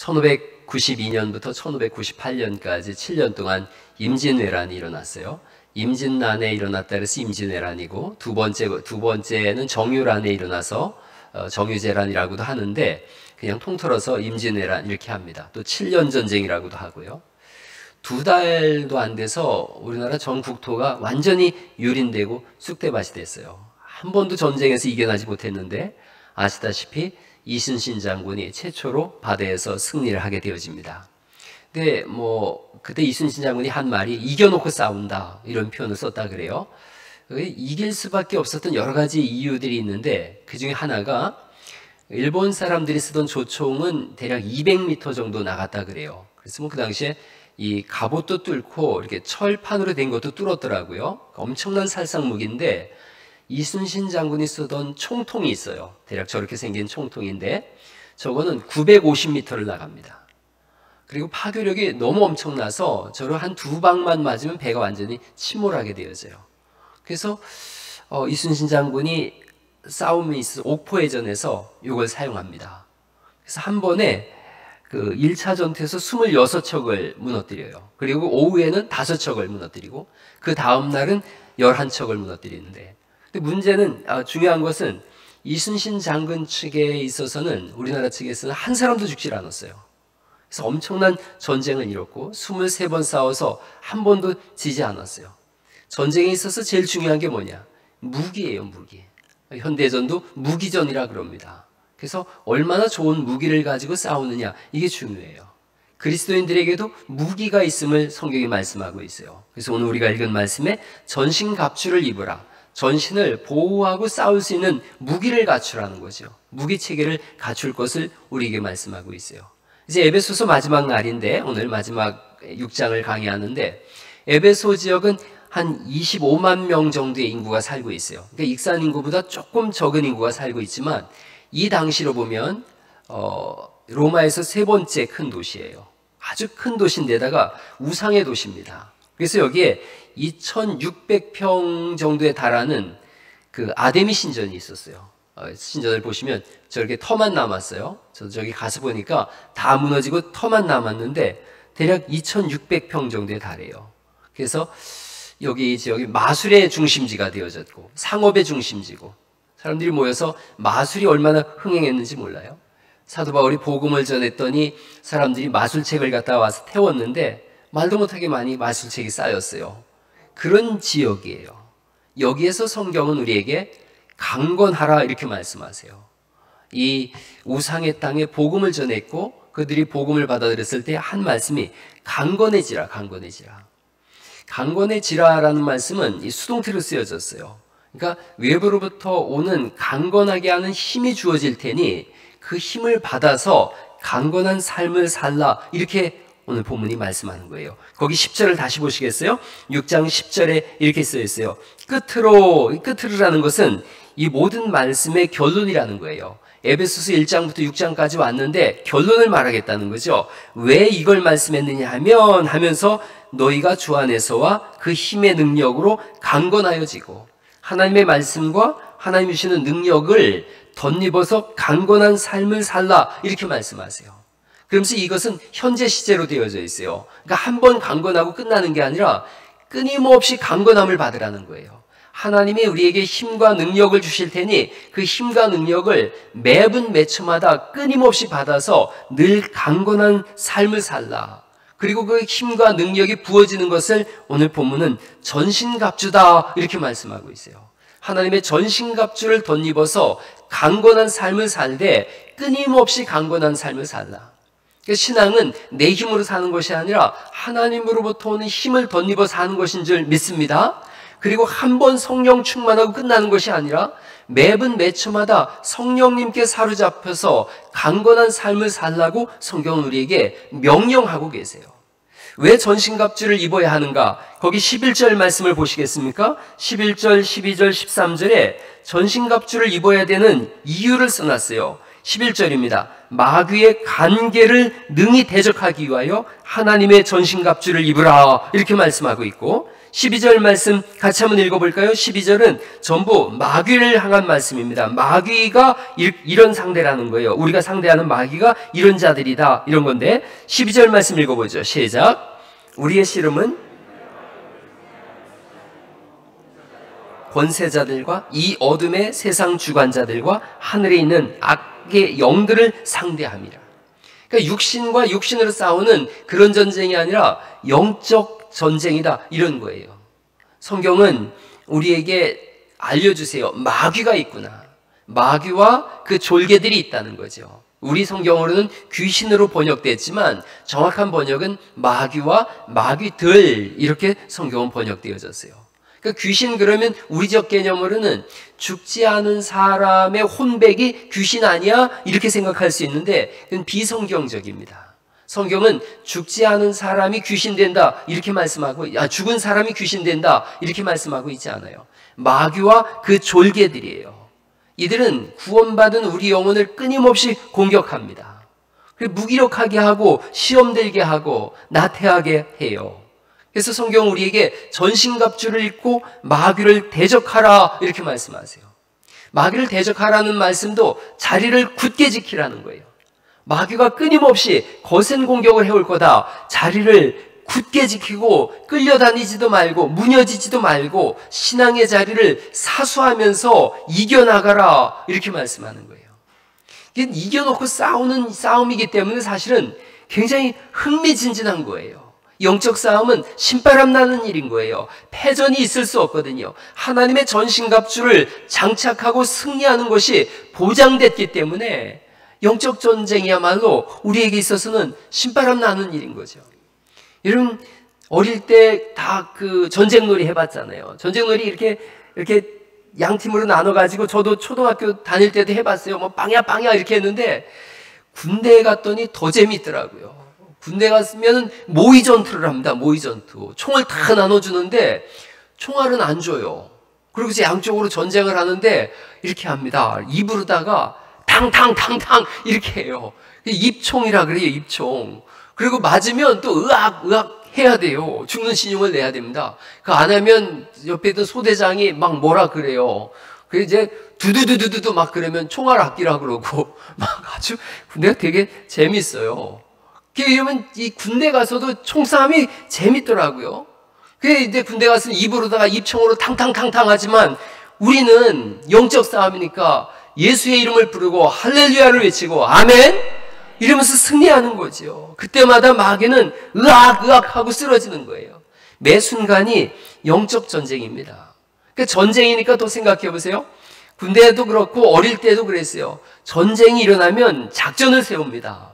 1592년부터 1598년까지 7년 동안 임진왜란이 일어났어요. 임진란에 일어났다 그래서 임진왜란이고, 두 번째는 정유란에 일어나서 정유재란이라고도 하는데, 그냥 통틀어서 임진왜란 이렇게 합니다. 또 7년 전쟁이라고도 하고요. 2달도 안 돼서 우리나라 전 국토가 완전히 유린되고 쑥대밭이 됐어요. 한 번도 전쟁에서 이겨나지 못했는데, 아시다시피 이순신 장군이 최초로 바다에서 승리를 하게 되어집니다. 근데 그때 이순신 장군이 한 말이 이겨놓고 싸운다, 이런 표현을 썼다 그래요. 이길 수밖에 없었던 여러 가지 이유들이 있는데, 그 중에 하나가 일본 사람들이 쓰던 조총은 대략 200m 정도 나갔다 그래요. 그래서 그 당시에 이 갑옷도 뚫고 이렇게 철판으로 된 것도 뚫었더라고요. 엄청난 살상무기인데, 이순신 장군이 쓰던 총통이 있어요. 대략 저렇게 생긴 총통인데, 저거는 950m를 나갑니다. 그리고 파괴력이 너무 엄청나서 저를 한 2방만 맞으면 배가 완전히 침몰하게 되어져요. 그래서 이순신 장군이 싸움이 있어 옥포해전에서 이걸 사용합니다. 그래서 한 번에 그 1차 전투에서 26척을 무너뜨려요. 그리고 오후에는 5척을 무너뜨리고, 그 다음 날은 11척을 무너뜨리는데, 근데 문제는, 중요한 것은 이순신 장군 측에 있어서는, 우리나라 측에서는 한 사람도 죽질 않았어요. 그래서 엄청난 전쟁을 이뤘고 23번 싸워서 한 번도 지지 않았어요. 전쟁에 있어서 제일 중요한 게 뭐냐? 무기예요, 무기. 현대전도 무기전이라 그럽니다. 그래서 얼마나 좋은 무기를 가지고 싸우느냐, 이게 중요해요. 그리스도인들에게도 무기가 있음을 성경이 말씀하고 있어요. 그래서 오늘 우리가 읽은 말씀에 전신갑주를 입으라, 전신을 보호하고 싸울 수 있는 무기를 갖추라는 거죠. 무기체계를 갖출 것을 우리에게 말씀하고 있어요. 이제 에베소서 마지막 날인데, 오늘 마지막 6장을 강의하는데, 에베소 지역은 한 25만 명 정도의 인구가 살고 있어요. 그러니까 익산 인구보다 조금 적은 인구가 살고 있지만, 이 당시로 보면 로마에서 세 번째 큰 도시예요. 아주 큰 도시인데다가 우상의 도시입니다. 그래서 여기에 2600평 정도에 달하는 그 아데미 신전이 있었어요. 신전을 보시면 저렇게 터만 남았어요. 저도 저기 가서 보니까 다 무너지고 터만 남았는데 대략 2600평 정도에 달해요. 그래서 여기 이 지역이 마술의 중심지가 되어졌고 상업의 중심지고, 사람들이 모여서 마술이 얼마나 흥행했는지 몰라요. 사도 바울이 복음을 전했더니 사람들이 마술책을 갖다 와서 태웠는데 말도 못하게 많이 마술책이 쌓였어요. 그런 지역이에요. 여기에서 성경은 우리에게 강건하라 이렇게 말씀하세요. 이 우상의 땅에 복음을 전했고 그들이 복음을 받아들였을 때 한 말씀이 강건해지라, 강건해지라. 강건해지라라는 말씀은 이 수동태로 쓰여졌어요. 그러니까 외부로부터 오는 강건하게 하는 힘이 주어질 테니 그 힘을 받아서 강건한 삶을 살라, 이렇게 오늘 본문이 말씀하는 거예요. 거기 10절을 다시 보시겠어요? 6장 10절에 이렇게 쓰여 있어요. 끝으로라는 것은 이 모든 말씀의 결론이라는 거예요. 에베소서 1장부터 6장까지 왔는데 결론을 말하겠다는 거죠. 왜 이걸 말씀했느냐 하면서 너희가 주 안에서와 그 힘의 능력으로 강건하여지고 하나님의 말씀과 하나님 주시는 능력을 덧입어서 강건한 삶을 살라, 이렇게 말씀하세요. 그러면서 이것은 현재 시제로 되어져 있어요. 그러니까 한 번 강건하고 끝나는 게 아니라 끊임없이 강건함을 받으라는 거예요. 하나님이 우리에게 힘과 능력을 주실 테니 그 힘과 능력을 매분 매초마다 끊임없이 받아서 늘 강건한 삶을 살라. 그리고 그 힘과 능력이 부어지는 것을 오늘 본문은 전신갑주다, 이렇게 말씀하고 있어요. 하나님의 전신갑주를 덧입어서 강건한 삶을 살되 끊임없이 강건한 삶을 살라. 신앙은 내 힘으로 사는 것이 아니라 하나님으로부터 오는 힘을 덧입어 사는 것인 줄 믿습니다. 그리고 한 번 성령 충만하고 끝나는 것이 아니라 매분 매초마다 성령님께 사로잡혀서 강건한 삶을 살라고 성경은 우리에게 명령하고 계세요. 왜 전신갑주를 입어야 하는가? 거기 11절 말씀을 보시겠습니까? 11절, 12절, 13절에 전신갑주를 입어야 되는 이유를 써놨어요. 11절입니다. 마귀의 간계를 능히 대적하기 위하여 하나님의 전신갑주를 입으라 이렇게 말씀하고 있고, 12절 말씀 같이 한번 읽어볼까요? 12절은 전부 마귀를 향한 말씀입니다. 마귀가 이런 상대라는 거예요. 우리가 상대하는 마귀가 이런 자들이다 이런 건데, 12절 말씀 읽어보죠. 시작. 우리의 씨름은 권세자들과 이 어둠의 세상 주관자들과 하늘에 있는 악의 영들을 상대함이라. 그러니까 육신과 육신으로 싸우는 그런 전쟁이 아니라 영적 전쟁이다 이런 거예요. 성경은 우리에게 알려주세요. 마귀가 있구나. 마귀와 그 졸개들이 있다는 거죠. 우리 성경으로는 귀신으로 번역됐지만 정확한 번역은 마귀와 마귀들 이렇게 성경은 번역되어졌어요. 그러니까 귀신 그러면 우리적 개념으로는 죽지 않은 사람의 혼백이 귀신 아니야? 이렇게 생각할 수 있는데 그건 비성경적입니다. 성경은 죽지 않은 사람이 귀신 된다 이렇게 말씀하고, 죽은 사람이 귀신 된다 이렇게 말씀하고 있지 않아요. 마귀와 그 졸개들이에요. 이들은 구원받은 우리 영혼을 끊임없이 공격합니다. 무기력하게 하고 시험 들게 하고 나태하게 해요. 그래서 성경은 우리에게 전신갑주를 입고 마귀를 대적하라 이렇게 말씀하세요. 마귀를 대적하라는 말씀도 자리를 굳게 지키라는 거예요. 마귀가 끊임없이 거센 공격을 해올 거다. 자리를 굳게 지키고 끌려다니지도 말고 무너지지도 말고 신앙의 자리를 사수하면서 이겨나가라 이렇게 말씀하는 거예요. 이게 이겨놓고 싸우는 싸움이기 때문에 사실은 굉장히 흥미진진한 거예요. 영적 싸움은 신바람 나는 일인 거예요. 패전이 있을 수 없거든요. 하나님의 전신갑주를 장착하고 승리하는 것이 보장됐기 때문에 영적 전쟁이야말로 우리에게 있어서는 신바람 나는 일인 거죠. 여러분 어릴 때 다 그 전쟁놀이 해봤잖아요. 전쟁놀이 이렇게 양팀으로 나눠가지고 저도 초등학교 다닐 때도 해봤어요. 뭐 빵야 이렇게 했는데 군대에 갔더니 더 재밌더라고요. 군대 갔으면 모의 전투를 합니다. 모의 전투. 총을 다 나눠주는데 총알은 안 줘요. 그리고 이제 양쪽으로 전쟁을 하는데 이렇게 합니다. 입으로다가 탕탕탕탕 이렇게 해요. 입총이라 그래요. 입총. 그리고 맞으면 또 으악 해야 돼요. 죽는 신용을 내야 됩니다. 그 안 하면 옆에 있던 소대장이 막 뭐라 그래요. 그래서 이제 두두두두두 막 그러면 총알 아끼라 그러고 막 아주 군대가 되게 재밌어요. 이러면 이 군대 가서도 총싸움이 재밌더라고요. 그래 이제 군대 가서 입으로다가 입총으로 탕탕탕탕 하지만 우리는 영적 싸움이니까 예수의 이름을 부르고 할렐루야를 외치고 아멘 이러면서 승리하는 거죠. 그때마다 마귀는 으악 하고 쓰러지는 거예요. 매 순간이 영적 전쟁입니다. 그러니까 전쟁이니까 또 생각해 보세요. 군대도 그렇고 어릴 때도 그랬어요. 전쟁이 일어나면 작전을 세웁니다.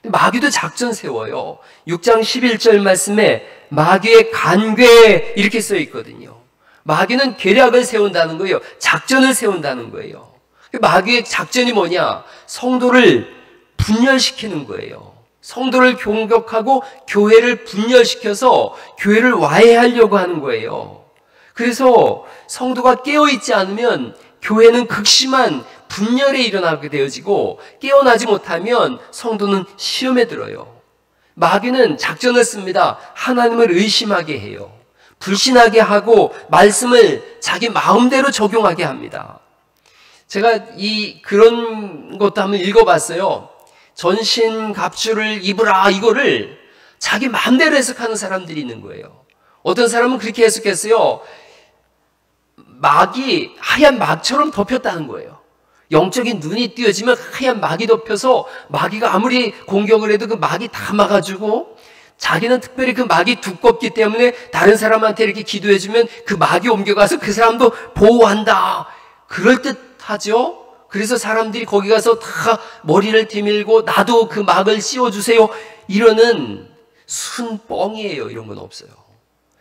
마귀도 작전 세워요. 6장 11절 말씀에 마귀의 간괴 이렇게 써 있거든요. 마귀는 계략을 세운다는 거예요. 작전을 세운다는 거예요. 마귀의 작전이 뭐냐? 성도를 분열시키는 거예요. 성도를 공격하고 교회를 분열시켜서 교회를 와해하려고 하는 거예요. 그래서 성도가 깨어있지 않으면 교회는 극심한 분열에 일어나게 되어지고 깨어나지 못하면 성도는 시험에 들어요. 마귀는 작전을 씁니다. 하나님을 의심하게 해요. 불신하게 하고 말씀을 자기 마음대로 적용하게 합니다. 제가 그런 것도 한번 읽어봤어요. 전신갑주를 입으라 이거를 자기 마음대로 해석하는 사람들이 있는 거예요. 어떤 사람은 그렇게 해석했어요. 막이 하얀 막처럼 덮였다는 거예요. 영적인 눈이 띄어지면 하얀 막이 덮여서 마귀가 아무리 공격을 해도 그 막이 다 막아주고 자기는 특별히 그 막이 두껍기 때문에 다른 사람한테 이렇게 기도해주면 그 막이 옮겨가서 그 사람도 보호한다. 그럴듯하죠? 그래서 사람들이 거기 가서 다 머리를 디밀고 나도 그 막을 씌워주세요. 이러는 순뻥이에요. 이런 건 없어요.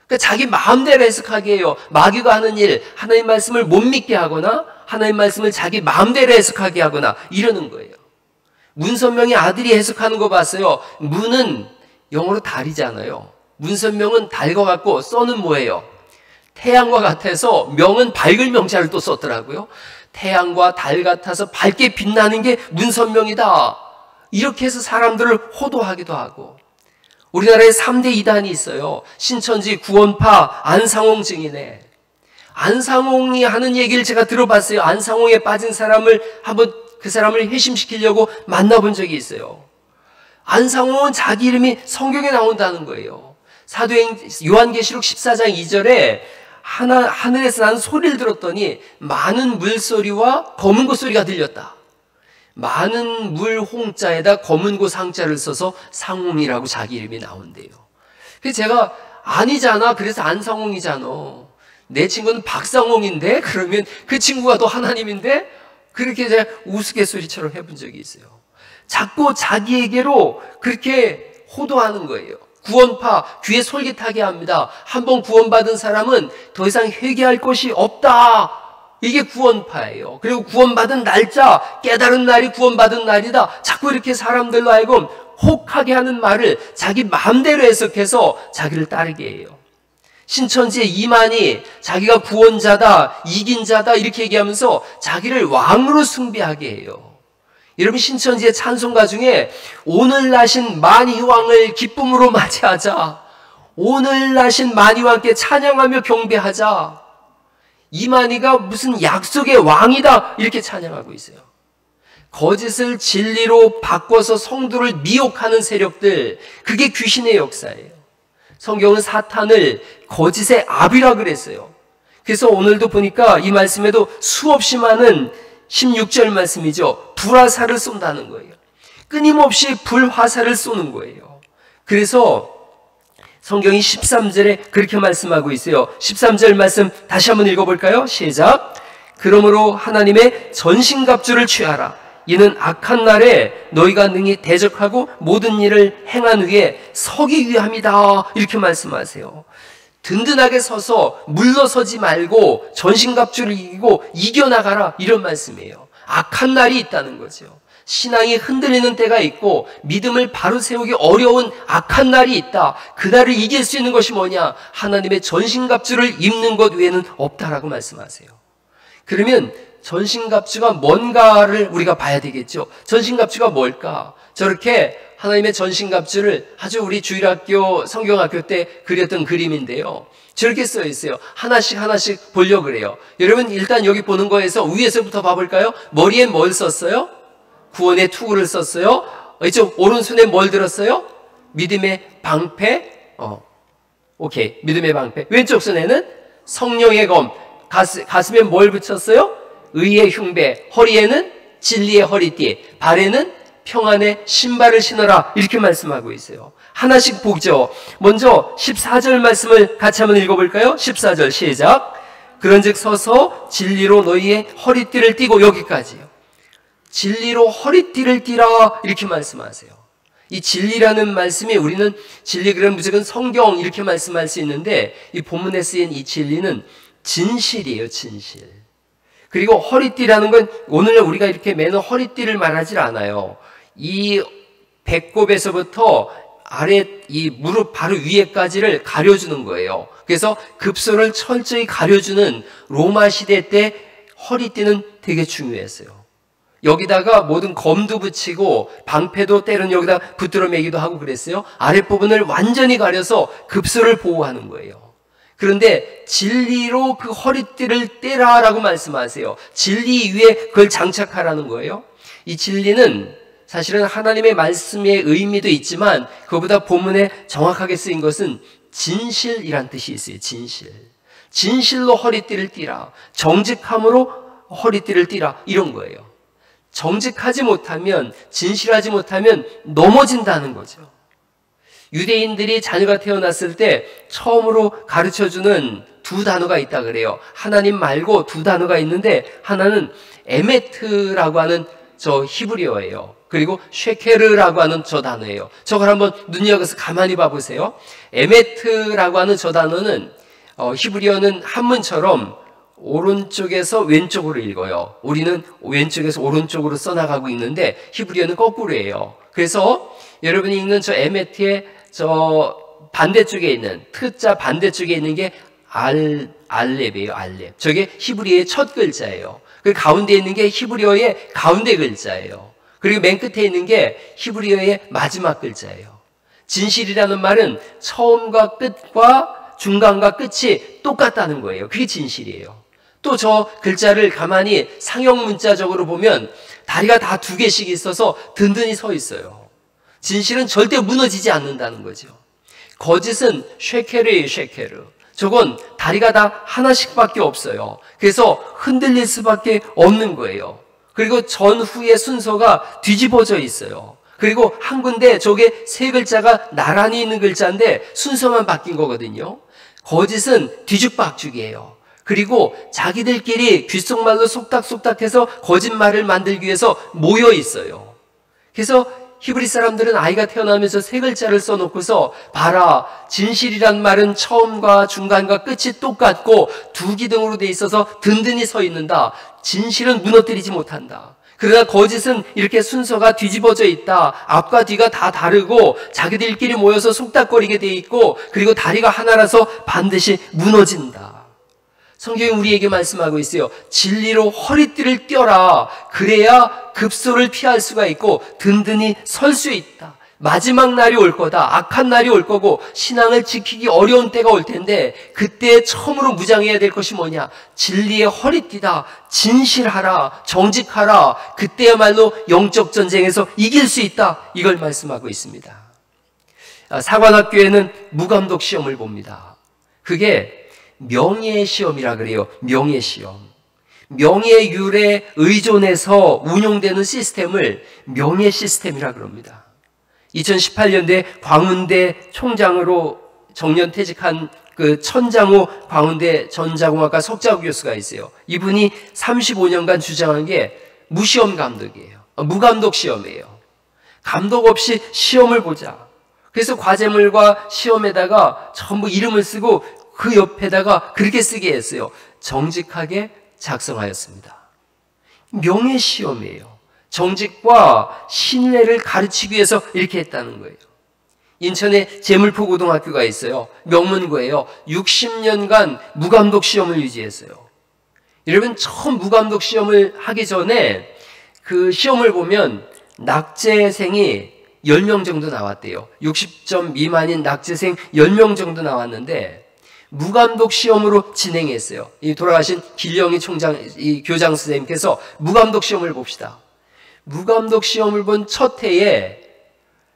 그러니까 자기 마음대로 해석하게 해요. 마귀가 하는 일, 하나님 말씀을 못 믿게 하거나 하나님 말씀을 자기 마음대로 해석하게 하거나 이러는 거예요. 문선명의 아들이 해석하는 거 봤어요. 문은 영어로 달이잖아요. 문선명은 달과 같고 써는 뭐예요? 태양과 같아서 명은 밝을 명자를 또 썼더라고요. 태양과 달 같아서 밝게 빛나는 게 문선명이다. 이렇게 해서 사람들을 호도하기도 하고, 우리나라에 3대 이단이 있어요. 신천지, 구원파, 안상홍 증인회. 안상홍이 하는 얘기를 제가 들어봤어요. 안상홍에 빠진 사람을 한번 그 사람을 회심시키려고 만나본 적이 있어요. 안상홍은 자기 이름이 성경에 나온다는 거예요. 사도행 요한계시록 14장 2절에 하늘에서 나는 소리를 들었더니 많은 물소리와 검은 고 소리가 들렸다. 많은 물 홍자에다 검은 고 상자를 써서 상홍이라고 자기 이름이 나온대요. 그래서 제가 아니잖아. 그래서 안상홍이잖아. 내 친구는 박상홍인데? 그러면 그 친구가 더 하나님인데? 그렇게 제가 우스갯소리처럼 해본 적이 있어요. 자꾸 자기에게로 그렇게 호도하는 거예요. 구원파, 귀에 솔깃하게 합니다. 한번 구원받은 사람은 더 이상 회개할 것이 없다. 이게 구원파예요. 그리고 구원받은 날짜, 깨달은 날이 구원받은 날이다. 자꾸 이렇게 사람들로 하여금 혹하게 하는 말을 자기 마음대로 해석해서 자기를 따르게 해요. 신천지의 이만희, 자기가 구원자다, 이긴 자다 이렇게 얘기하면서 자기를 왕으로 숭배하게 해요. 여러분, 신천지의 찬송가 중에 오늘 나신 만희왕을 기쁨으로 맞이하자, 오늘 나신 만희왕께 찬양하며 경배하자, 이만희가 무슨 약속의 왕이다 이렇게 찬양하고 있어요. 거짓을 진리로 바꿔서 성도를 미혹하는 세력들, 그게 귀신의 역사예요. 성경은 사탄을 거짓의 아비라 그랬어요. 그래서 오늘도 보니까 이 말씀에도 수없이 많은 16절 말씀이죠. 불화살을 쏜다는 거예요. 끊임없이 불화살을 쏘는 거예요. 그래서 성경이 13절에 그렇게 말씀하고 있어요. 13절 말씀 다시 한번 읽어볼까요? 시작. 그러므로 하나님의 전신갑주를 취하라. 이는 악한 날에 너희가 능히 대적하고 모든 일을 행한 후에 서기 위함이다. 이렇게 말씀하세요. 든든하게 서서 물러서지 말고 전신갑주를 이기고 이겨나가라, 이런 말씀이에요. 악한 날이 있다는 거죠. 신앙이 흔들리는 때가 있고 믿음을 바로 세우기 어려운 악한 날이 있다. 그 날을 이길 수 있는 것이 뭐냐? 하나님의 전신갑주를 입는 것 외에는 없다라고 말씀하세요. 그러면 전신갑주가 뭔가를 우리가 봐야 되겠죠. 전신갑주가 뭘까? 저렇게 하나님의 전신갑주를 아주 우리 주일학교 성경학교 때 그렸던 그림인데요. 저렇게 써 있어요. 하나씩 하나씩 보려고 그래요. 여러분, 일단 여기 보는 거에서 위에서부터 봐볼까요? 머리에 뭘 썼어요? 구원의 투구를 썼어요. 이쪽 오른손에 뭘 들었어요? 믿음의 방패. 오케이, 믿음의 방패. 왼쪽 손에는 성령의 검. 가슴에 뭘 붙였어요? 의의 흉배. 허리에는 진리의 허리띠. 발에는 평안의 신발을 신어라. 이렇게 말씀하고 있어요. 하나씩 보죠. 먼저 14절 말씀을 같이 한번 읽어볼까요? 14절 시작. 그런즉 서서 진리로 너희의 허리띠를 띠고, 여기까지요. 진리로 허리띠를 띠라, 이렇게 말씀하세요. 이 진리라는 말씀이, 우리는 진리 그러면 무조건 성경 이렇게 말씀할 수 있는데, 이 본문에 쓰인 이 진리는 진실이에요. 진실. 그리고 허리띠라는 건 오늘 우리가 이렇게 매는 허리띠를 말하지 않아요. 이 배꼽에서부터 아래 이 무릎 바로 위에까지를 가려주는 거예요. 그래서 급소를 철저히 가려주는 로마 시대 때 허리띠는 되게 중요했어요. 여기다가 모든 검도 붙이고 방패도 때로는 여기다 붙들어 매기도 하고 그랬어요. 아랫부분을 완전히 가려서 급소를 보호하는 거예요. 그런데 진리로 그 허리띠를 떼라라고 말씀하세요. 진리 위에 그걸 장착하라는 거예요. 이 진리는 사실은 하나님의 말씀의 의미도 있지만 그보다 본문에 정확하게 쓰인 것은 진실이란 뜻이 있어요. 진실. 진실로 허리띠를 띠라. 정직함으로 허리띠를 띠라. 이런 거예요. 정직하지 못하면, 진실하지 못하면 넘어진다는 거죠. 유대인들이 자녀가 태어났을 때 처음으로 가르쳐주는 두 단어가 있다 그래요. 하나님 말고 두 단어가 있는데, 하나는 에메트라고 하는 저 히브리어예요. 그리고 쉐케르라고 하는 저 단어예요. 저걸 한번 눈여겨서 가만히 봐보세요. 에메트라고 하는 저 단어는 히브리어는 한문처럼 오른쪽에서 왼쪽으로 읽어요. 우리는 왼쪽에서 오른쪽으로 써나가고 있는데 히브리어는 거꾸로예요. 그래서 여러분이 읽는 저 에메트의 저 반대쪽에 있는, 트자 반대쪽에 있는 게 알렙이에요. 알렙. 저게 히브리어의 첫 글자예요. 그 가운데 있는 게 히브리어의 가운데 글자예요. 그리고 맨 끝에 있는 게 히브리어의 마지막 글자예요. 진실이라는 말은 처음과 끝과 중간과 끝이 똑같다는 거예요. 그게 진실이에요. 또 저 글자를 가만히 상형 문자적으로 보면 다리가 다 두 개씩 있어서 든든히 서 있어요. 진실은 절대 무너지지 않는다는 거죠. 거짓은 쉐케르예요, 쉐케르. 저건 다리가 다 하나씩밖에 없어요. 그래서 흔들릴 수밖에 없는 거예요. 그리고 전후의 순서가 뒤집어져 있어요. 그리고 한 군데 저게 세 글자가 나란히 있는 글자인데 순서만 바뀐 거거든요. 거짓은 뒤죽박죽이에요. 그리고 자기들끼리 귓속말로 속닥속닥해서 거짓말을 만들기 위해서 모여 있어요. 그래서 히브리 사람들은 아이가 태어나면서 세 글자를 써놓고서 봐라, 진실이란 말은 처음과 중간과 끝이 똑같고 두 기둥으로 돼 있어서 든든히 서 있는다. 진실은 무너뜨리지 못한다. 그러나 거짓은 이렇게 순서가 뒤집어져 있다. 앞과 뒤가 다 다르고 자기들끼리 모여서 속닥거리게 돼 있고 그리고 다리가 하나라서 반드시 무너진다. 성경이 우리에게 말씀하고 있어요. 진리로 허리띠를 떼어라. 그래야 급소를 피할 수가 있고 든든히 설 수 있다. 마지막 날이 올 거다. 악한 날이 올 거고 신앙을 지키기 어려운 때가 올 텐데 그때 처음으로 무장해야 될 것이 뭐냐? 진리의 허리띠다. 진실하라. 정직하라. 그때야말로 영적 전쟁에서 이길 수 있다. 이걸 말씀하고 있습니다. 사관학교에는 무감독 시험을 봅니다. 그게 명예의 시험이라 그래요. 명예 시험. 명예율에 의존해서 운용되는 시스템을 명예 시스템이라 그럽니다. 2018년대 광운대 총장으로 정년퇴직한 그 천장호 광운대 전자공학과 석좌 교수가 있어요. 이분이 35년간 주장한 게 무시험 감독이에요. 무감독 시험이에요. 감독 없이 시험을 보자. 그래서 과제물과 시험에다가 전부 이름을 쓰고 그 옆에다가 그렇게 쓰게 했어요. 정직하게 작성하였습니다. 명예시험이에요. 정직과 신뢰를 가르치기 위해서 이렇게 했다는 거예요. 인천에 제물포고등학교가 있어요. 명문고예요. 60년간 무감독 시험을 유지했어요. 여러분, 처음 무감독 시험을 하기 전에 그 시험을 보면 낙제생이 10명 정도 나왔대요. 60점 미만인 낙제생 10명 정도 나왔는데 무감독 시험으로 진행했어요. 이 돌아가신 길영희 총장, 이 교장 선생님께서 무감독 시험을 봅시다. 무감독 시험을 본 첫 해에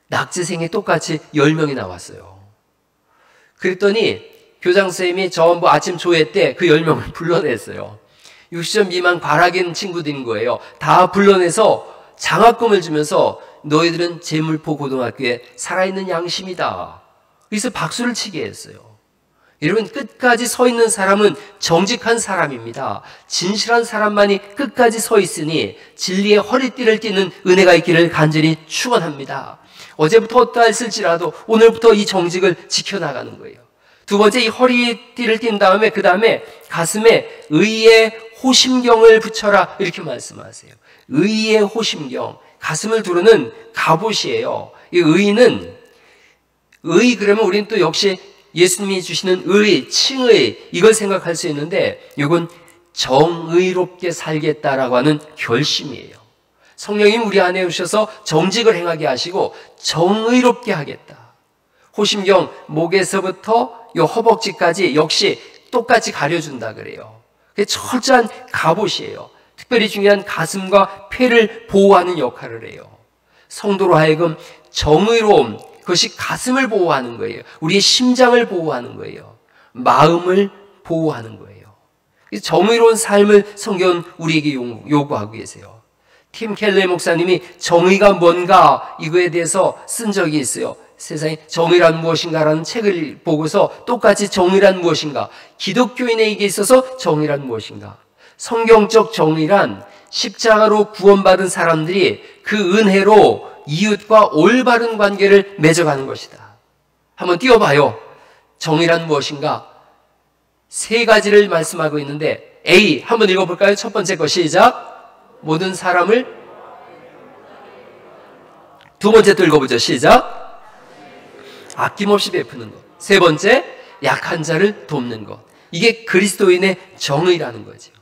낙제생이 똑같이 10명이 나왔어요. 그랬더니 교장 선생님이 전부 아침 조회 때 그 10명을 불러냈어요. 60점 미만 과락인 친구들인 거예요. 다 불러내서 장학금을 주면서 너희들은 제물포 고등학교에 살아있는 양심이다. 그래서 박수를 치게 했어요. 여러분, 끝까지 서 있는 사람은 정직한 사람입니다. 진실한 사람만이 끝까지 서 있으니 진리의 허리띠를 띠는 은혜가 있기를 간절히 축원합니다. 어제부터 어떠했을지라도 오늘부터 이 정직을 지켜나가는 거예요. 두 번째, 이 허리띠를 띈 다음에 그 다음에 가슴에 의의 호심경을 붙여라 이렇게 말씀하세요. 의의 호심경, 가슴을 두르는 갑옷이에요. 이 의는 의 그러면 우리는 또 역시 예수님이 주시는 의, 칭의 이걸 생각할 수 있는데 이건 정의롭게 살겠다라고 하는 결심이에요. 성령님 우리 안에 오셔서 정직을 행하게 하시고 정의롭게 하겠다. 호심경 목에서부터 이 허벅지까지 역시 똑같이 가려준다 그래요. 그게 철저한 갑옷이에요. 특별히 중요한 가슴과 폐를 보호하는 역할을 해요. 성도로 하여금 정의로움, 그것이 가슴을 보호하는 거예요. 우리의 심장을 보호하는 거예요. 마음을 보호하는 거예요. 정의로운 삶을 성경은 우리에게 요구하고 계세요. 팀 켈러 목사님이 정의가 뭔가 이거에 대해서 쓴 적이 있어요. 세상에 정의란 무엇인가라는 책을 보고서 똑같이 정의란 무엇인가, 기독교인에게 있어서 정의란 무엇인가. 성경적 정의란 십자가로 구원받은 사람들이 그 은혜로 이웃과 올바른 관계를 맺어가는 것이다. 한번 띄워봐요. 정의란 무엇인가? 세 가지를 말씀하고 있는데 A 한번 읽어볼까요? 첫 번째 거 시작. 모든 사람을. 두 번째 또 읽어보죠. 시작. 아낌없이 베푸는 것. 세 번째, 약한 자를 돕는 것. 이게 그리스도인의 정의라는 거죠.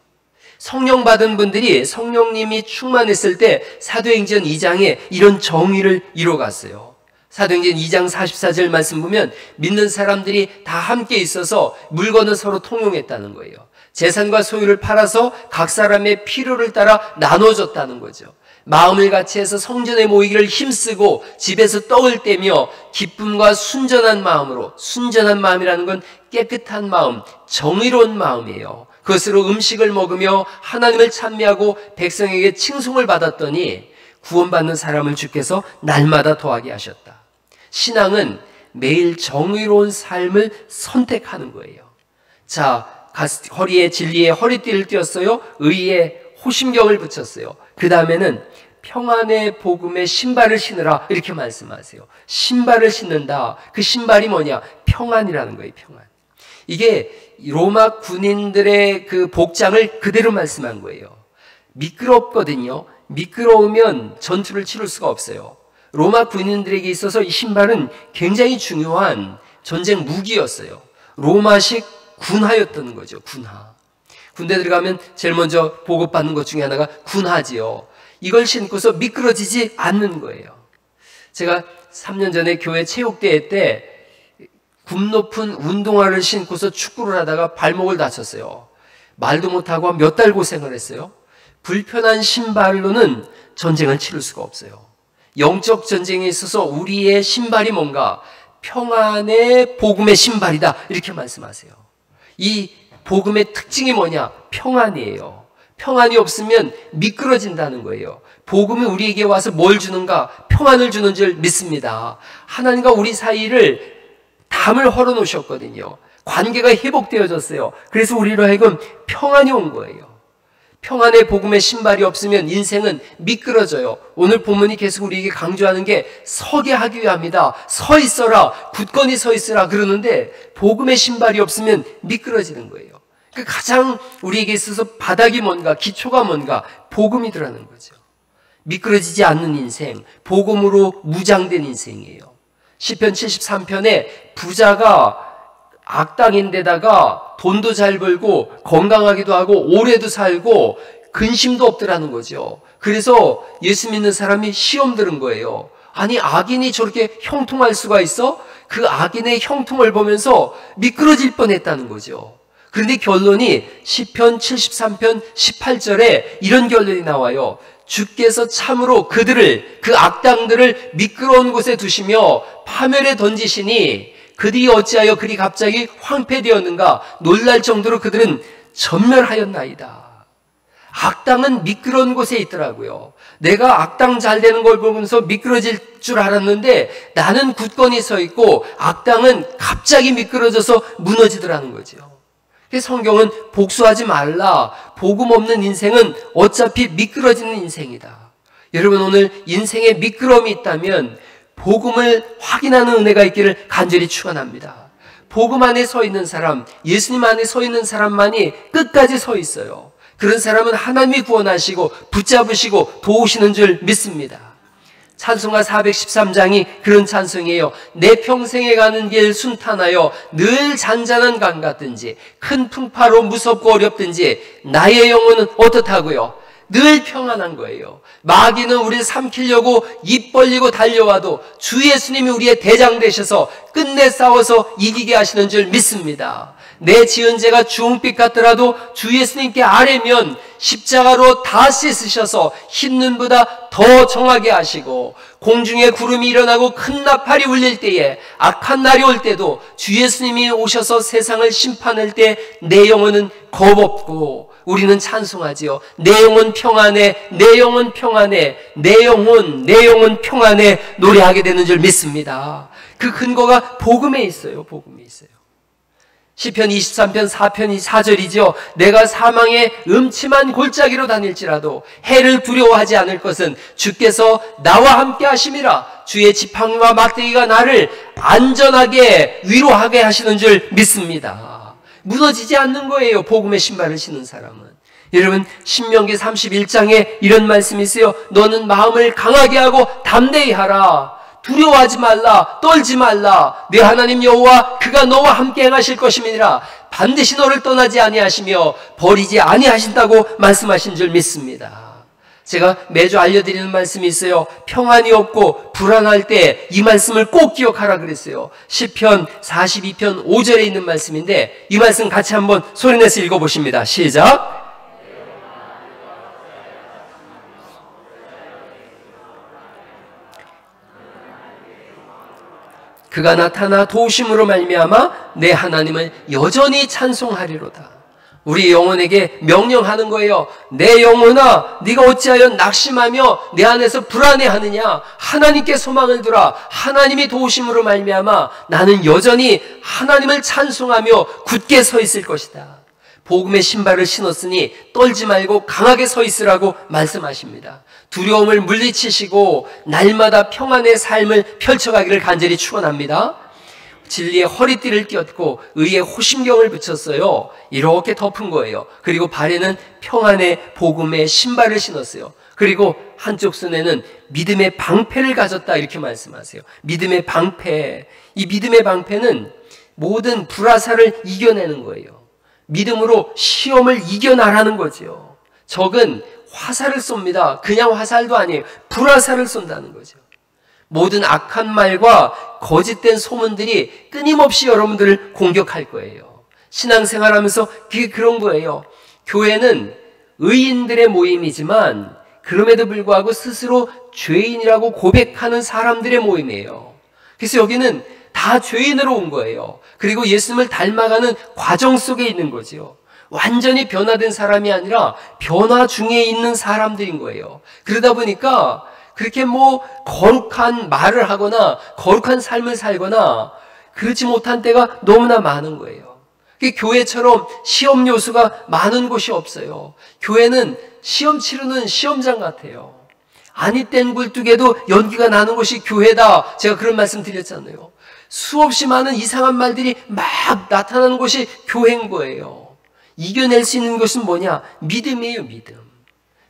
성령 받은 분들이 성령님이 충만했을 때 사도행전 2장에 이런 정의를 이뤄갔어요. 사도행전 2장 44절 말씀 보면 믿는 사람들이 다 함께 있어서 물건을 서로 통용했다는 거예요. 재산과 소유를 팔아서 각 사람의 필요를 따라 나눠줬다는 거죠. 마음을 같이 해서 성전에 모이기를 힘쓰고 집에서 떡을 떼며 기쁨과 순전한 마음으로, 순전한 마음이라는 건 깨끗한 마음, 정의로운 마음이에요. 그것으로 음식을 먹으며 하나님을 찬미하고 백성에게 칭송을 받았더니 구원받는 사람을 주께서 날마다 더하게 하셨다. 신앙은 매일 정의로운 삶을 선택하는 거예요. 자, 허리에 진리의 허리띠를 띄었어요. 의의 호심경을 붙였어요. 그 다음에는 평안의 복음의 신발을 신으라 이렇게 말씀하세요. 신발을 신는다. 그 신발이 뭐냐? 평안이라는 거예요. 평안. 이게 로마 군인들의 그 복장을 그대로 말씀한 거예요. 미끄럽거든요. 미끄러우면 전투를 치를 수가 없어요. 로마 군인들에게 있어서 이 신발은 굉장히 중요한 전쟁 무기였어요. 로마식 군화였던 거죠. 군화. 군대 들어가면 제일 먼저 보급받는 것 중에 하나가 군화지요. 이걸 신고서 미끄러지지 않는 거예요. 제가 3년 전에 교회 체육대회 때 굽 높은 운동화를 신고서 축구를 하다가 발목을 다쳤어요. 말도 못하고 몇 달 고생을 했어요. 불편한 신발로는 전쟁을 치를 수가 없어요. 영적 전쟁에 있어서 우리의 신발이 뭔가? 평안의 복음의 신발이다 이렇게 말씀하세요. 이 복음의 특징이 뭐냐? 평안이에요. 평안이 없으면 미끄러진다는 거예요. 복음이 우리에게 와서 뭘 주는가? 평안을 주는 줄 믿습니다. 하나님과 우리 사이를 담을 헐어 놓으셨거든요. 관계가 회복되어졌어요. 그래서 우리로 하여금 평안이 온 거예요. 평안의 복음의 신발이 없으면 인생은 미끄러져요. 오늘 본문이 계속 우리에게 강조하는 게 서게 하기 위함이다. 서 있어라. 굳건히 서 있으라 그러는데 복음의 신발이 없으면 미끄러지는 거예요. 그러니까 가장 우리에게 있어서 바닥이 뭔가, 기초가 뭔가, 복음이더라는 거죠. 미끄러지지 않는 인생, 복음으로 무장된 인생이에요. 시편 73편에 부자가 악당인데다가 돈도 잘 벌고 건강하기도 하고 오래도 살고 근심도 없더라는 거죠. 그래서 예수 믿는 사람이 시험 들은 거예요. 아니, 악인이 저렇게 형통할 수가 있어? 그 악인의 형통을 보면서 미끄러질 뻔했다는 거죠. 그런데 결론이 시편 73편 18절에 이런 결론이 나와요. 주께서 참으로 그들을, 그 악당들을 미끄러운 곳에 두시며 파멸에 던지시니 그들이 어찌하여 그리 갑자기 황폐되었는가? 놀랄 정도로 그들은 전멸하였나이다. 악당은 미끄러운 곳에 있더라고요. 내가 악당 잘 되는 걸 보면서 미끄러질 줄 알았는데 나는 굳건히 서 있고 악당은 갑자기 미끄러져서 무너지더라는 거죠. 성경은 복수하지 말라. 복음 없는 인생은 어차피 미끄러지는 인생이다. 여러분, 오늘 인생에 미끄러움이 있다면 복음을 확인하는 은혜가 있기를 간절히 축원합니다. 복음 안에 서 있는 사람, 예수님 안에 서 있는 사람만이 끝까지 서 있어요. 그런 사람은 하나님이 구원하시고 붙잡으시고 도우시는 줄 믿습니다. 찬송가 413장이 그런 찬송이에요. 내 평생에 가는 길 순탄하여 늘 잔잔한 강 같든지 큰 풍파로 무섭고 어렵든지 나의 영혼은 어떻다고요? 늘 평안한 거예요. 마귀는 우리를 삼키려고 입 벌리고 달려와도 주 예수님이 우리의 대장 되셔서 끝내 싸워서 이기게 하시는 줄 믿습니다. 내 지은 죄가 주홍빛 같더라도 주 예수님께 아뢰면 십자가로 다 씻으셔서 흰 눈보다 더 정하게 하시고 공중에 구름이 일어나고 큰 나팔이 울릴 때에 악한 날이 올 때도 주 예수님이 오셔서 세상을 심판할 때 내 영혼은 겁없고 우리는 찬송하지요. 내 영혼 평안해, 내 영혼 평안해, 내 영혼 평안해 노래하게 되는 줄 믿습니다. 그 근거가 복음에 있어요. 복음에 있어요. 시편 23편 4편이 4절이죠. 내가 사망의 음침한 골짜기로 다닐지라도 해를 두려워하지 않을 것은 주께서 나와 함께 하심이라. 주의 지팡이와 막대기가 나를 안전하게 위로하게 하시는 줄 믿습니다. 무너지지 않는 거예요. 복음의 신발을 신은 사람은. 여러분, 신명기 31장에 이런 말씀이 있어요. 너는 마음을 강하게 하고 담대히 하라. 두려워하지 말라, 떨지 말라. 네 하나님 여호와 그가 너와 함께 행하실 것임이니라. 반드시 너를 떠나지 아니하시며 버리지 아니하신다고 말씀하신 줄 믿습니다. 제가 매주 알려드리는 말씀이 있어요. 평안이 없고 불안할 때 이 말씀을 꼭 기억하라 그랬어요. 시편 42편 5절에 있는 말씀인데 이 말씀 같이 한번 소리내서 읽어보십니다. 시작. 그가 나타나 도우심으로 말미암아 내 하나님을 여전히 찬송하리로다. 우리 영혼에게 명령하는 거예요. 내 영혼아, 네가 어찌하여 낙심하며 내 안에서 불안해하느냐. 하나님께 소망을 두라. 하나님이 도우심으로 말미암아 나는 여전히 하나님을 찬송하며 굳게 서 있을 것이다. 복음의 신발을 신었으니 떨지 말고 강하게 서 있으라고 말씀하십니다. 두려움을 물리치시고 날마다 평안의 삶을 펼쳐가기를 간절히 축원합니다. 진리의 허리띠를 꼈고 의의 호심경을 붙였어요. 이렇게 덮은 거예요. 그리고 발에는 평안의 복음의 신발을 신었어요. 그리고 한쪽 손에는 믿음의 방패를 가졌다 이렇게 말씀하세요. 믿음의 방패. 이 믿음의 방패는 모든 불화살을 이겨내는 거예요. 믿음으로 시험을 이겨나라는 거죠. 적은 화살을 쏩니다. 그냥 화살도 아니에요. 불화살을 쏜다는 거죠. 모든 악한 말과 거짓된 소문들이 끊임없이 여러분들을 공격할 거예요. 신앙생활하면서 그게 그런 거예요. 교회는 의인들의 모임이지만 그럼에도 불구하고 스스로 죄인이라고 고백하는 사람들의 모임이에요. 그래서 여기는 다 죄인으로 온 거예요. 그리고 예수님을 닮아가는 과정 속에 있는 거죠. 완전히 변화된 사람이 아니라 변화 중에 있는 사람들인 거예요. 그러다 보니까 그렇게 거룩한 말을 하거나 거룩한 삶을 살거나 그렇지 못한 때가 너무나 많은 거예요. 교회처럼 시험 요소가 많은 곳이 없어요. 교회는 시험 치르는 시험장 같아요. 아니 땐 굴뚝에도 연기가 나는 곳이 교회다. 제가 그런 말씀 드렸잖아요. 수없이 많은 이상한 말들이 막 나타나는 곳이 교회인 거예요. 이겨낼 수 있는 것은 뭐냐? 믿음이에요, 믿음.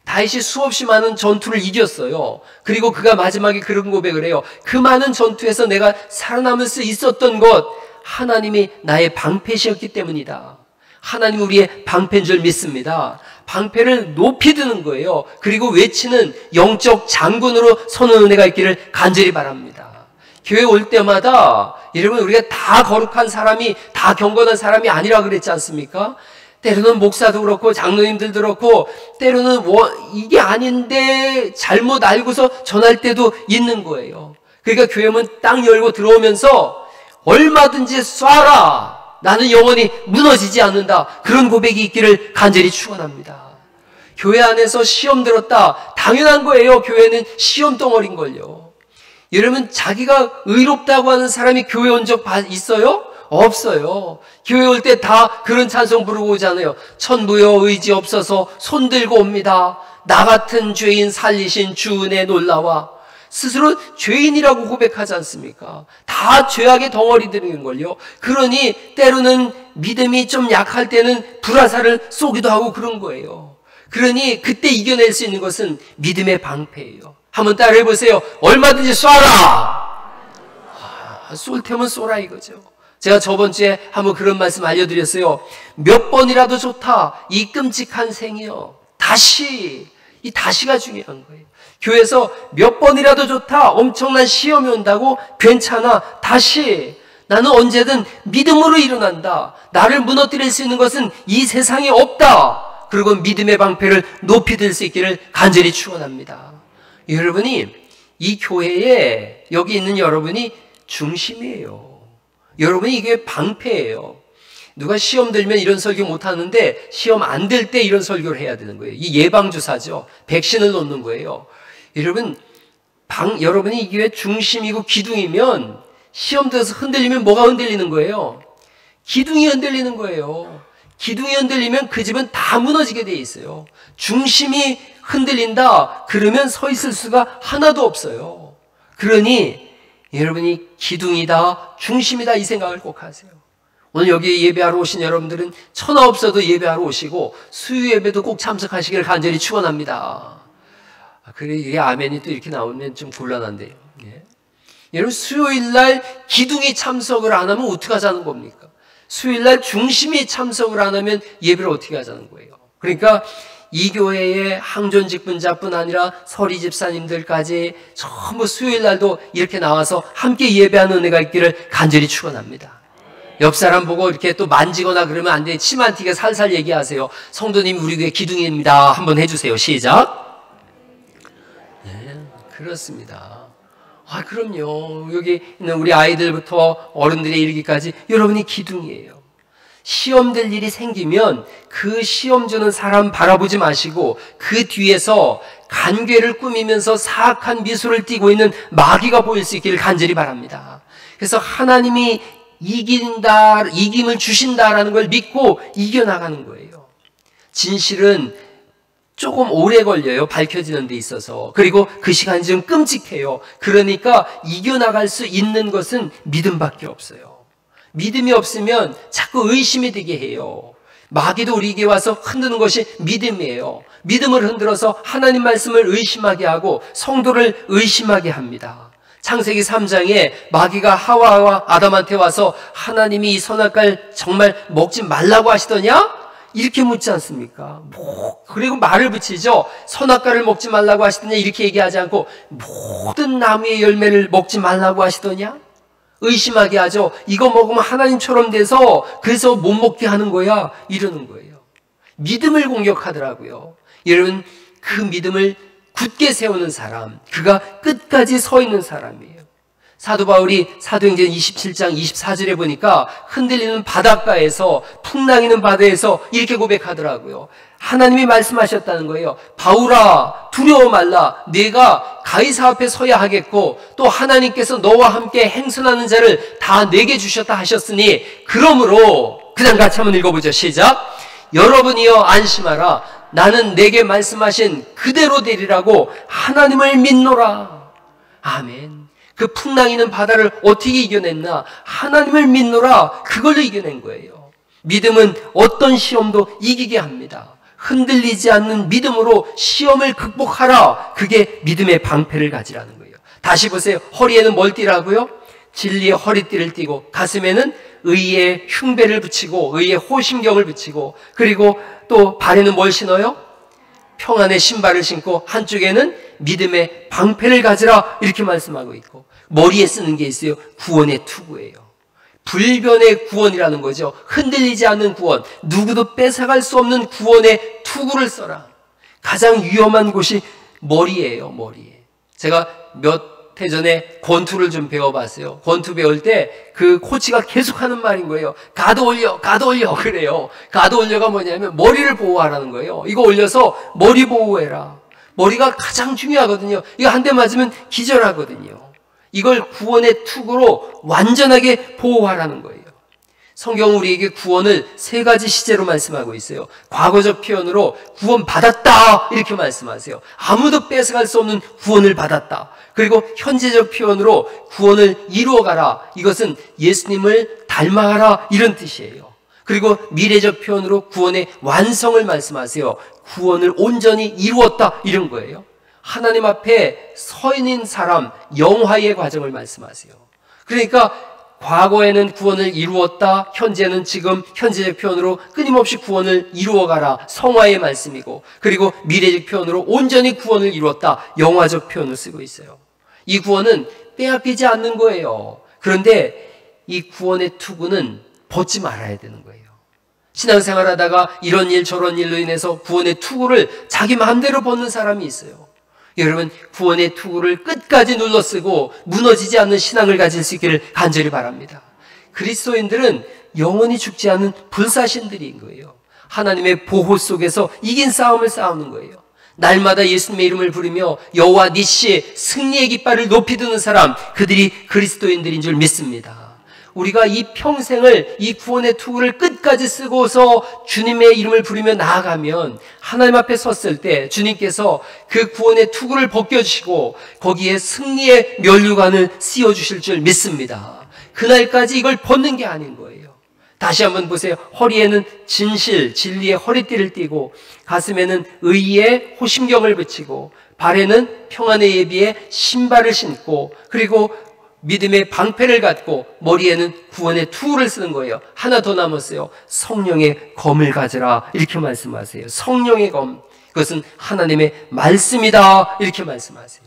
다윗이 수없이 많은 전투를 이겼어요. 그리고 그가 마지막에 그런 고백을 해요. 그 많은 전투에서 내가 살아남을 수 있었던 것, 하나님이 나의 방패시였기 때문이다. 하나님 우리의 방패인 줄 믿습니다. 방패를 높이 드는 거예요. 그리고 외치는 영적 장군으로 서는 은혜가 있기를 간절히 바랍니다. 교회 올 때마다 여러분 우리가 다 거룩한 사람이, 다 경건한 사람이 아니라 그랬지 않습니까? 때로는 목사도 그렇고 장로님들도 그렇고 때로는 이게 아닌데 잘못 알고서 전할 때도 있는 거예요. 그러니까 교회 문 딱 열고 들어오면서 얼마든지 쏴라. 나는 영원히 무너지지 않는다. 그런 고백이 있기를 간절히 축원합니다. 교회 안에서 시험 들었다. 당연한 거예요. 교회는 시험 덩어리인걸요. 여러분 자기가 의롭다고 하는 사람이 교회 온 적 있어요? 없어요. 교회 올 때 다 그런 찬송 부르고 오잖아요. 천부여 의지 없어서 손들고 옵니다. 나 같은 죄인 살리신 주 은혜 놀라와. 스스로 죄인이라고 고백하지 않습니까? 다 죄악의 덩어리들인걸요. 그러니 때로는 믿음이 좀 약할 때는 불화살을 쏘기도 하고 그런 거예요. 그러니 그때 이겨낼 수 있는 것은 믿음의 방패예요. 한번 따라해 보세요. 얼마든지 쏴라. 쏠 테면 쏘라 이거죠. 제가 저번 주에 한번 그런 말씀 알려드렸어요. 몇 번이라도 좋다. 이 끔찍한 생이요. 이 다시가 중요한 거예요. 교회에서 몇 번이라도 좋다. 엄청난 시험이 온다고 괜찮아. 다시. 나는 언제든 믿음으로 일어난다. 나를 무너뜨릴 수 있는 것은 이 세상에 없다. 그리고 믿음의 방패를 높이 들 수 있기를 간절히 축원합니다. 여러분이 이 교회에 여기 있는 여러분이 중심이에요. 여러분이 이게 방패예요. 누가 시험 들면 이런 설교 못 하는데 시험 안 들 때 이런 설교를 해야 되는 거예요. 이 예방주사죠. 백신을 놓는 거예요. 여러분, 여러분이 이 교회 중심이고 기둥이면 시험 들어서 흔들리면 뭐가 흔들리는 거예요? 기둥이 흔들리는 거예요. 기둥이 흔들리면 그 집은 다 무너지게 돼 있어요. 중심이 흔들린다. 그러면 서 있을 수가 하나도 없어요. 그러니 여러분이 기둥이다, 중심이다 이 생각을 꼭 하세요. 오늘 여기 예배하러 오신 여러분들은 천하 없어도 예배하러 오시고 수요 예배도 꼭 참석하시기를 간절히 축원합니다. 그래 이게 아멘이 또 이렇게 나오면 좀 곤란한데요. 예. 여러분, 수요일 날 기둥이 참석을 안 하면 어떻게 하자는 겁니까? 수요일 날 중심이 참석을 안 하면 예배를 어떻게 하자는 거예요? 그러니까 이 교회의 항존 직분자뿐 아니라 서리 집사님들까지 전부 수요일 날도 이렇게 나와서 함께 예배하는 은혜가 있기를 간절히 축원합니다. 옆 사람 보고 이렇게 또 만지거나 그러면 안 돼. 침 안 튀게 살살 얘기하세요. 성도님, 우리 교회 기둥입니다. 한번 해주세요. 시작. 네, 그렇습니다. 아, 그럼요. 여기 있는 우리 아이들부터 어른들에 이르기까지 여러분이 기둥이에요. 시험 될 일이 생기면 그 시험 주는 사람 바라보지 마시고 그 뒤에서 간괴를 꾸미면서 사악한 미소를 띠고 있는 마귀가 보일 수 있기를 간절히 바랍니다. 그래서 하나님이 이김을 주신다라는 걸 믿고 이겨나가는 거예요. 진실은 조금 오래 걸려요. 밝혀지는 데 있어서. 그리고 그 시간이 좀 끔찍해요. 그러니까 이겨나갈 수 있는 것은 믿음밖에 없어요. 믿음이 없으면 자꾸 의심이 되게 해요. 마귀도 우리에게 와서 흔드는 것이 믿음이에요. 믿음을 흔들어서 하나님 말씀을 의심하게 하고 성도를 의심하게 합니다. 창세기 3장에 마귀가 하와와 아담한테 와서 하나님이 이 선악과를 정말 먹지 말라고 하시더냐? 이렇게 묻지 않습니까? 그리고 말을 붙이죠. 선악과를 먹지 말라고 하시더냐? 이렇게 얘기하지 않고 모든 나무의 열매를 먹지 말라고 하시더냐? 의심하게 하죠. 이거 먹으면 하나님처럼 돼서 그래서 못 먹게 하는 거야. 이러는 거예요. 믿음을 공격하더라고요. 여러분, 그 믿음을 굳게 세우는 사람, 그가 끝까지 서 있는 사람이에요. 사도 바울이 사도행전 27장 24절에 보니까 흔들리는 바닷가에서, 풍랑이는 바다에서 이렇게 고백하더라고요. 하나님이 말씀하셨다는 거예요. 바울아, 두려워 말라. 네가 가이사 앞에 서야 하겠고 또 하나님께서 너와 함께 행선하는 자를 다 내게 주셨다 하셨으니 그러므로, 그다음 같이 한번 읽어보죠. 시작. 여러분이여 안심하라. 나는 내게 말씀하신 그대로 되리라고 하나님을 믿노라. 아멘. 그 풍랑이는 바다를 어떻게 이겨냈나? 하나님을 믿노라. 그걸로 이겨낸 거예요. 믿음은 어떤 시험도 이기게 합니다. 흔들리지 않는 믿음으로 시험을 극복하라. 그게 믿음의 방패를 가지라는 거예요. 다시 보세요. 허리에는 뭘 띠라고요? 진리의 허리띠를 띠고 가슴에는 의의 흉배를 붙이고 의의 호심경을 붙이고, 그리고 또 발에는 뭘 신어요? 평안의 신발을 신고 한쪽에는 믿음의 방패를 가지라. 이렇게 말씀하고 있고, 머리에 쓰는 게 있어요. 구원의 투구예요. 불변의 구원이라는 거죠. 흔들리지 않는 구원, 누구도 뺏어갈 수 없는 구원의 투구를 써라. 가장 위험한 곳이 머리예요. 머리에. 제가 몇 해 전에 권투를 좀 배워봤어요. 권투 배울 때 그 코치가 계속 하는 말인 거예요. 가드 올려, 가드 올려. 그래요. 가드 올려가 뭐냐면 머리를 보호하라는 거예요. 이거 올려서 머리 보호해라. 머리가 가장 중요하거든요. 이거 한 대 맞으면 기절하거든요. 이걸 구원의 투구로 완전하게 보호하라는 거예요. 성경은 우리에게 구원을 세 가지 시제로 말씀하고 있어요. 과거적 표현으로 구원 받았다 이렇게 말씀하세요. 아무도 뺏어갈 수 없는 구원을 받았다. 그리고 현재적 표현으로 구원을 이루어가라. 이것은 예수님을 닮아가라 이런 뜻이에요. 그리고 미래적 표현으로 구원의 완성을 말씀하세요. 구원을 온전히 이루었다 이런 거예요. 하나님 앞에 서 있는 사람, 영화의 과정을 말씀하세요. 그러니까 과거에는 구원을 이루었다, 현재는 지금 현재적 표현으로 끊임없이 구원을 이루어가라, 성화의 말씀이고, 그리고 미래적 표현으로 온전히 구원을 이루었다, 영화적 표현을 쓰고 있어요. 이 구원은 빼앗기지 않는 거예요. 그런데 이 구원의 투구는 벗지 말아야 되는 거예요. 신앙생활하다가 이런 일 저런 일로 인해서 구원의 투구를 자기 마음대로 벗는 사람이 있어요. 여러분, 구원의 투구를 끝까지 눌러쓰고 무너지지 않는 신앙을 가질 수 있기를 간절히 바랍니다. 그리스도인들은 영원히 죽지 않는 불사신들인 거예요. 하나님의 보호 속에서 이긴 싸움을 싸우는 거예요. 날마다 예수님의 이름을 부르며 여호와 니시 승리의 깃발을 높이 드는 사람, 그들이 그리스도인들인 줄 믿습니다. 우리가 이 평생을 이 구원의 투구를 끝까지 쓰고서 주님의 이름을 부르며 나아가면 하나님 앞에 섰을 때 주님께서 그 구원의 투구를 벗겨주시고 거기에 승리의 면류관을 씌워주실 줄 믿습니다. 그날까지 이걸 벗는 게 아닌 거예요. 다시 한번 보세요. 허리에는 진실, 진리의 허리띠를 띠고 가슴에는 의의 호심경을 붙이고 발에는 평안의 예비의 신발을 신고, 그리고 믿음의 방패를 갖고 머리에는 구원의 투구를 쓰는 거예요. 하나 더 남았어요. 성령의 검을 가져라 이렇게 말씀하세요. 성령의 검, 그것은 하나님의 말씀이다 이렇게 말씀하세요.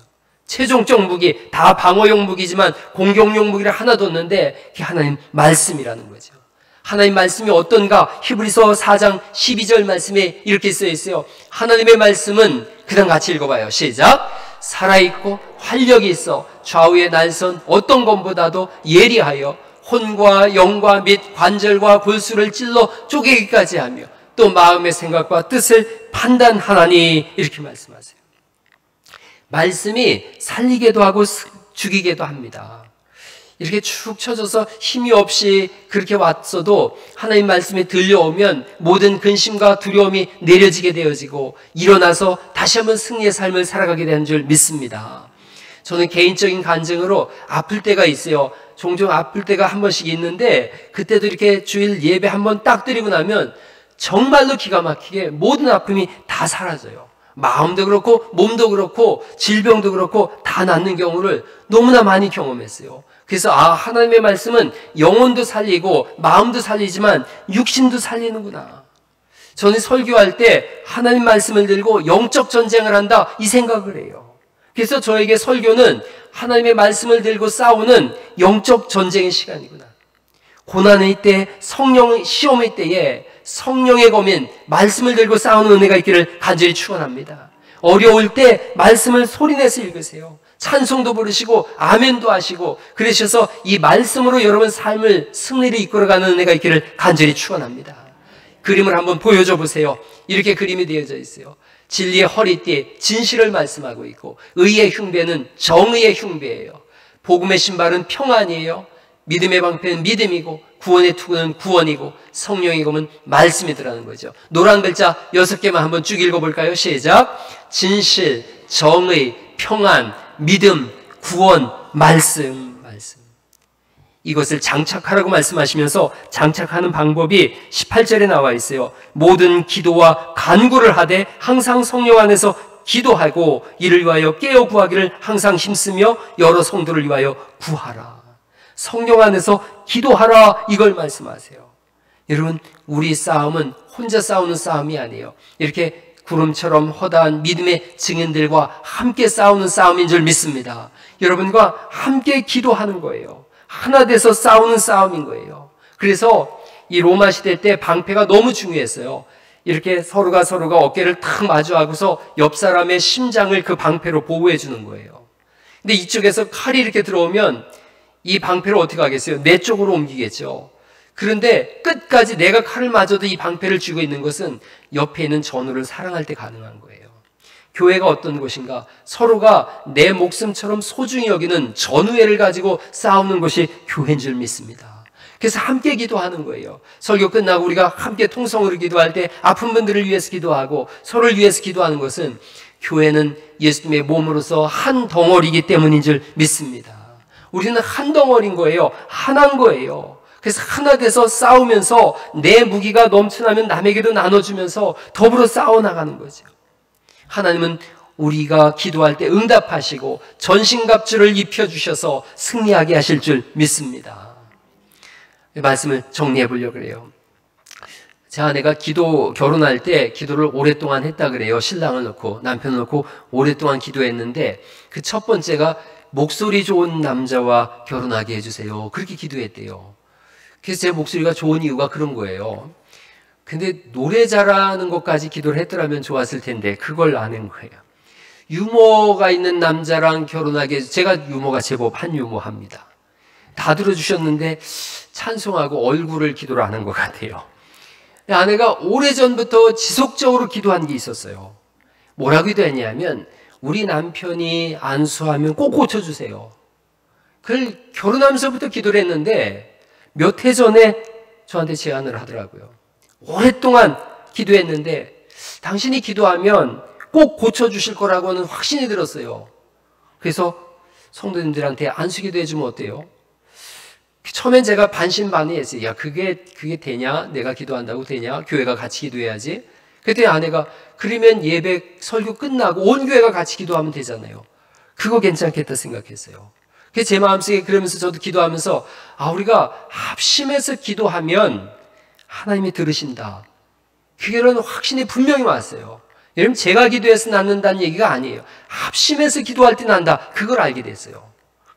최종적 무기, 다 방어용 무기지만 공격용 무기를 하나 뒀는데 그게 하나님 말씀이라는 거죠. 하나님 말씀이 어떤가? 히브리서 4장 12절 말씀에 이렇게 써 있어요. 하나님의 말씀은 그다음 같이 읽어봐요. 시작. 살아있고 활력이 있어 좌우의 날선 어떤 검보다도 예리하여 혼과 영과 및 관절과 골수를 찔러 쪼개기까지 하며 또 마음의 생각과 뜻을 판단하나니 이렇게 말씀하세요. 말씀이 살리게도 하고 죽이게도 합니다. 이렇게 축 쳐져서 힘이 없이 그렇게 왔어도 하나님 말씀이 들려오면 모든 근심과 두려움이 내려지게 되어지고 일어나서 다시 한번 승리의 삶을 살아가게 되는 줄 믿습니다. 저는 개인적인 간증으로 아플 때가 있어요. 종종 아플 때가 한 번씩 있는데 그때도 이렇게 주일 예배 한 번 딱 드리고 나면 정말로 기가 막히게 모든 아픔이 다 사라져요. 마음도 그렇고 몸도 그렇고 질병도 그렇고 다 낫는 경우를 너무나 많이 경험했어요. 그래서 하나님의 말씀은 영혼도 살리고 마음도 살리지만 육신도 살리는구나. 저는 설교할 때 하나님 말씀을 들고 영적 전쟁을 한다 이 생각을 해요. 그래서 저에게 설교는 하나님의 말씀을 들고 싸우는 영적 전쟁의 시간이구나. 고난의 때, 시험의 때에 성령의 검인 말씀을 들고 싸우는 은혜가 있기를 간절히 축원합니다. 어려울 때 말씀을 소리내서 읽으세요. 찬송도 부르시고 아멘도 하시고 그러셔서 이 말씀으로 여러분 삶을 승리를 이끌어가는 은혜가 있기를 간절히 축원합니다. 그림을 한번 보여줘 보세요. 이렇게 그림이 되어져 있어요. 진리의 허리띠 진실을 말씀하고 있고 의의 흉배는 정의의 흉배예요. 복음의 신발은 평안이에요. 믿음의 방패는 믿음이고 구원의 투구는 구원이고 성령의 검은 말씀이더라는 거죠. 노란 글자 6개만 한번 쭉 읽어볼까요? 시작. 진실, 정의, 평안, 믿음, 구원, 말씀. 이것을 장착하라고 말씀하시면서 장착하는 방법이 18절에 나와 있어요. 모든 기도와 간구를 하되 항상 성령 안에서 기도하고 이를 위하여 깨어 구하기를 항상 힘쓰며 여러 성도를 위하여 구하라. 성령 안에서 기도하라 이걸 말씀하세요. 여러분 우리 싸움은 혼자 싸우는 싸움이 아니에요. 이렇게 구름처럼 허다한 믿음의 증인들과 함께 싸우는 싸움인 줄 믿습니다. 여러분과 함께 기도하는 거예요. 하나 돼서 싸우는 싸움인 거예요. 그래서 이 로마 시대 때 방패가 너무 중요했어요. 이렇게 서로가 어깨를 탁 마주하고서 옆 사람의 심장을 그 방패로 보호해 주는 거예요. 근데 이쪽에서 칼이 이렇게 들어오면 이 방패를 어떻게 하겠어요? 내 쪽으로 옮기겠죠. 그런데 끝까지 내가 칼을 맞아도 이 방패를 쥐고 있는 것은 옆에 있는 전우를 사랑할 때 가능한 거예요. 교회가 어떤 곳인가? 서로가 내 목숨처럼 소중히 여기는 전우애를 가지고 싸우는 것이 교회인 줄 믿습니다. 그래서 함께 기도하는 거예요. 설교 끝나고 우리가 함께 통성으로 기도할 때 아픈 분들을 위해서 기도하고 서로를 위해서 기도하는 것은 교회는 예수님의 몸으로서 한 덩어리이기 때문인 줄 믿습니다. 우리는 한 덩어리인 거예요. 하나인 거예요. 그래서 하나 돼서 싸우면서 내 무기가 넘쳐나면 남에게도 나눠주면서 더불어 싸워나가는 거죠. 하나님은 우리가 기도할 때 응답하시고 전신갑주를 입혀주셔서 승리하게 하실 줄 믿습니다. 말씀을 정리해 보려고 그래요. 제 아내가 결혼할 때 기도를 오랫동안 했다 그래요. 신랑을 놓고 남편을 놓고 오랫동안 기도했는데 그 첫 번째가 목소리 좋은 남자와 결혼하게 해주세요. 그렇게 기도했대요. 그래서 제 목소리가 좋은 이유가 그런 거예요. 근데 노래 잘하는 것까지 기도를 했더라면 좋았을 텐데 그걸 안 한 거예요. 유머가 있는 남자랑 결혼하게 제가 유머가 제법 한 유머합니다. 다 들어주셨는데 찬송하고 얼굴을 기도를 안 한 것 같아요. 아내가 오래전부터 지속적으로 기도한 게 있었어요. 뭐라고 기도했냐면 우리 남편이 안수하면 꼭 고쳐주세요. 그걸 결혼하면서부터 기도를 했는데 몇 해 전에 저한테 제안을 하더라고요. 오랫동안 기도했는데 당신이 기도하면 꼭 고쳐주실 거라고는 확신이 들었어요. 그래서 성도님들한테 안수기도 해주면 어때요? 처음엔 제가 반신반의했어요. 야 그게 되냐? 내가 기도한다고 되냐? 교회가 같이 기도해야지. 그때 아내가 그러면 예배 설교 끝나고 온 교회가 같이 기도하면 되잖아요. 그거 괜찮겠다 생각했어요. 그래서 제 마음속에 그러면서 저도 기도하면서 우리가 합심해서 기도하면 하나님이 들으신다. 그런 확신이 분명히 왔어요. 여러분, 제가 기도해서 낫는다는 얘기가 아니에요. 합심해서 기도할 때 난다. 그걸 알게 됐어요.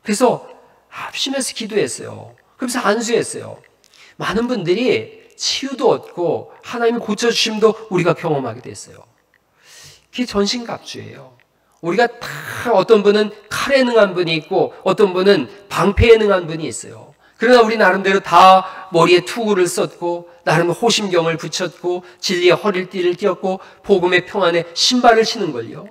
그래서 합심해서 기도했어요. 그래서 안수했어요. 많은 분들이 치유도 얻고 하나님이 고쳐주심도 우리가 경험하게 됐어요. 그게 전신갑주예요. 우리가 다 어떤 분은 칼에 능한 분이 있고 어떤 분은 방패에 능한 분이 있어요. 그러나 우리 나름대로 다 머리에 투구를 썼고 나름 호심경을 붙였고 진리의 허리띠를 띄었고 복음의 평안에 신발을 신은 걸요.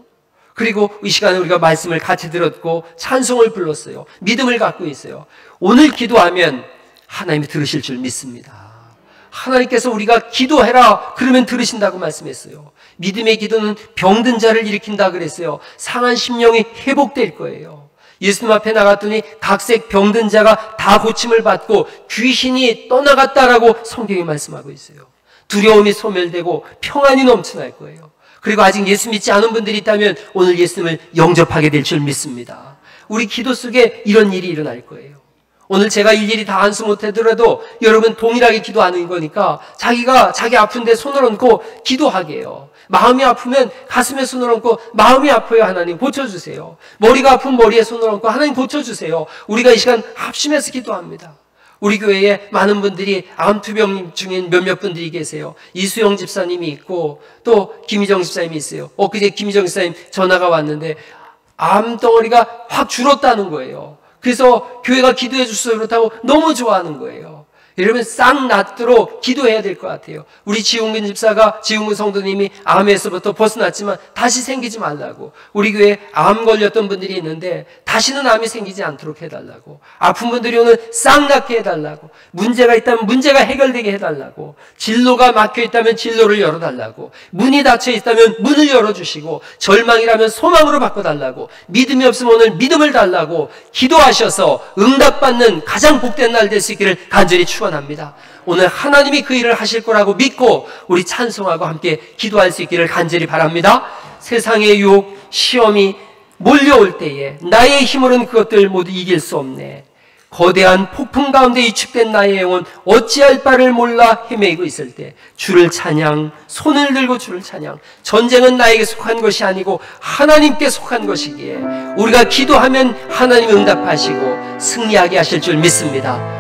그리고 이 시간에 우리가 말씀을 같이 들었고 찬송을 불렀어요. 믿음을 갖고 있어요. 오늘 기도하면 하나님이 들으실 줄 믿습니다. 하나님께서 우리가 기도해라 그러면 들으신다고 말씀했어요. 믿음의 기도는 병든 자를 일으킨다 그랬어요. 상한 심령이 회복될 거예요. 예수님 앞에 나갔더니 각색 병든 자가 다 고침을 받고 귀신이 떠나갔다라고 성경이 말씀하고 있어요. 두려움이 소멸되고 평안이 넘쳐날 거예요. 그리고 아직 예수 믿지 않은 분들이 있다면 오늘 예수님을 영접하게 될 줄 믿습니다. 우리 기도 속에 이런 일이 일어날 거예요. 오늘 제가 일일이 다 안수 못하더라도 여러분 동일하게 기도하는 거니까 자기가 자기 아픈데 손을 얹고 기도하게 해요. 마음이 아프면 가슴에 손을 얹고 마음이 아파요. 하나님 고쳐주세요. 머리가 아프면 머리에 손을 얹고 하나님 고쳐주세요. 우리가 이 시간 합심해서 기도합니다. 우리 교회에 많은 분들이 암투병 중인 몇몇 분들이 계세요. 이수영 집사님이 있고 또 김희정 집사님이 있어요. 엊그제 김희정 집사님 전화가 왔는데 암덩어리가 확 줄었다는 거예요. 그래서 교회가 기도해 주셔서 그렇다고 너무 좋아하는 거예요. 여러분 싹 낫도록 기도해야 될 것 같아요. 우리 지웅근 집사가 지웅근 성도님이 암에서부터 벗어났지만 다시 생기지 말라고. 우리 교회에 암 걸렸던 분들이 있는데 다시는 암이 생기지 않도록 해달라고. 아픈 분들이 오늘 싹 낫게 해달라고. 문제가 있다면 문제가 해결되게 해달라고. 진로가 막혀 있다면 진로를 열어달라고. 문이 닫혀 있다면 문을 열어주시고 절망이라면 소망으로 바꿔달라고. 믿음이 없으면 오늘 믿음을 달라고 기도하셔서 응답받는 가장 복된 날 될 수 있기를 간절히 축원합니다. 오늘 하나님이 그 일을 하실 거라고 믿고 우리 찬송하고 함께 기도할 수 있기를 간절히 바랍니다. 세상의 유혹, 시험이 몰려올 때에 나의 힘으로는 그것들 모두 이길 수 없네. 거대한 폭풍 가운데 위축된 나의 영혼 어찌할 바를 몰라 헤매이고 있을 때 주를 찬양, 손을 들고 주를 찬양. 전쟁은 나에게 속한 것이 아니고 하나님께 속한 것이기에 우리가 기도하면 하나님 응답하시고 승리하게 하실 줄 믿습니다.